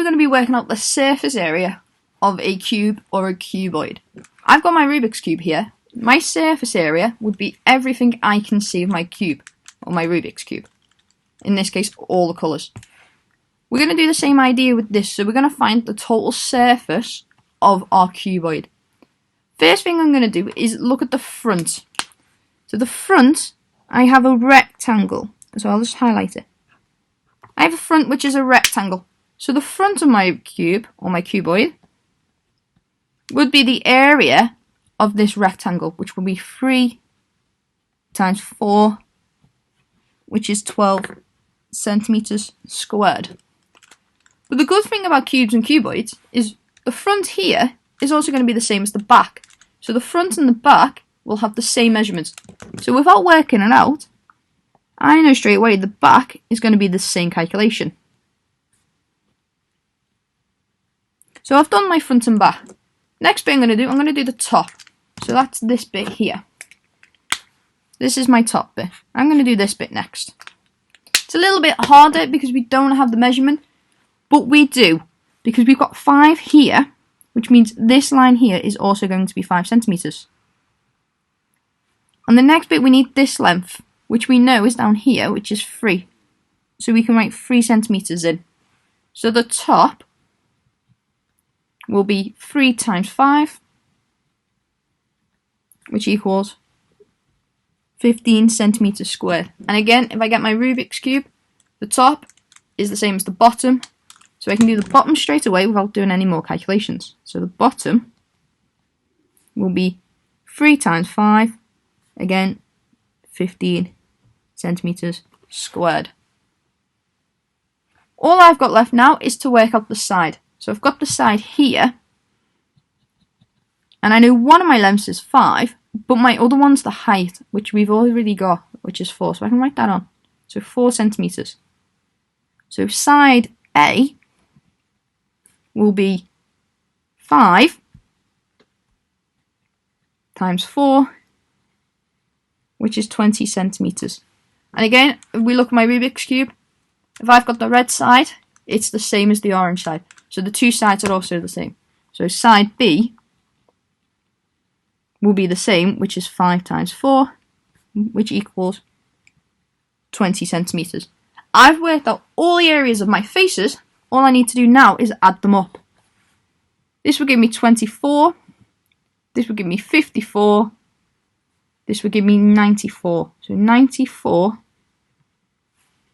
going to be working out the surface area of a cube or a cuboid. I've got my Rubik's Cube here. My surface area would be everything I can see of my cube, or my Rubik's Cube. In this case, all the colours. We're going to do the same idea with this, so we're going to find the total surface of our cuboid. First thing I'm going to do is look at the front. So the front, I have a rectangle, so I'll just highlight it. I have a front which is a rectangle. So the front of my cube, or my cuboid, would be the area of this rectangle, which will be 3 times 4, which is 12 centimeters squared. But the good thing about cubes and cuboids is the front here is also going to be the same as the back. So the front and the back will have the same measurements. So without working it out, I know straight away the back is going to be the same calculation. So I've done my front and back. Next bit I'm going to do the top. So that's this bit here. This is my top bit. I'm going to do this bit next. It's a little bit harder because we don't have the measurement, but we do, because we've got 5 here, which means this line here is also going to be 5 centimeters. On the next bit we need this length, which we know is down here, which is 3. So we can write 3 centimeters in. So the top will be 3 times 5, which equals 15 centimeters squared. And again, if I get my Rubik's Cube, the top is the same as the bottom, so I can do the bottom straight away without doing any more calculations. So the bottom will be 3 times 5, again 15 centimeters squared. All I've got left now is to work out the side. So I've got the side here, and I know one of my lengths is 5, but my other one's the height, which we've already got, which is 4, so I can write that on. So 4 centimeters. So side A will be 5 times 4, which is 20 centimeters. And again, if we look at my Rubik's Cube, if I've got the red side, it's the same as the orange side. So the two sides are also the same. So side B will be the same, which is 5 times 4, which equals 20 centimeters. I've worked out all the areas of my faces. All I need to do now is add them up. This will give me 24. This will give me 54. This will give me 94. So 94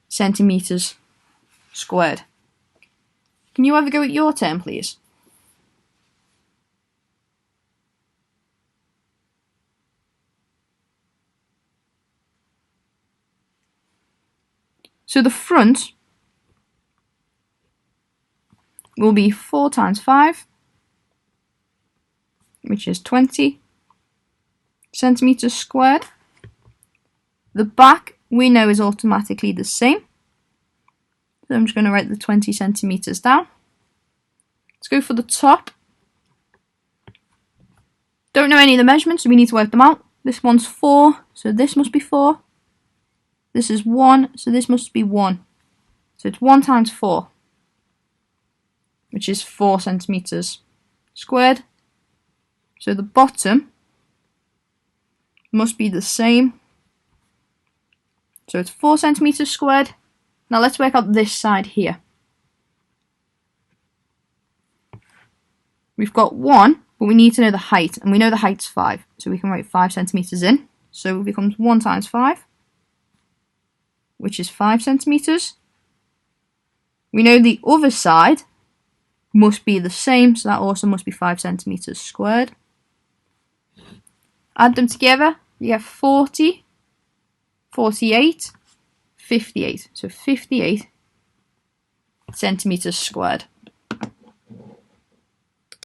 centimeters squared. Can you have a go at your turn, please? So the front will be 4 times 5, which is 20 centimeters squared. The back we know is automatically the same. So I'm just going to write the 20 centimeters down. Let's go for the top. Don't know any of the measurements, so we need to work them out. This one's 4, so this must be 4. This is 1, so this must be 1. So it's 1 times 4, which is 4 centimeters squared. So the bottom must be the same. So it's 4 centimeters squared. Now let's work out this side here. We've got 1, but we need to know the height, and we know the height's 5, so we can write 5 centimeters in. So it becomes 1 times 5, which is 5 centimeters. We know the other side must be the same, so that also must be 5 centimeters squared. Add them together, you get 40, 48, 58. So 58 centimeters squared.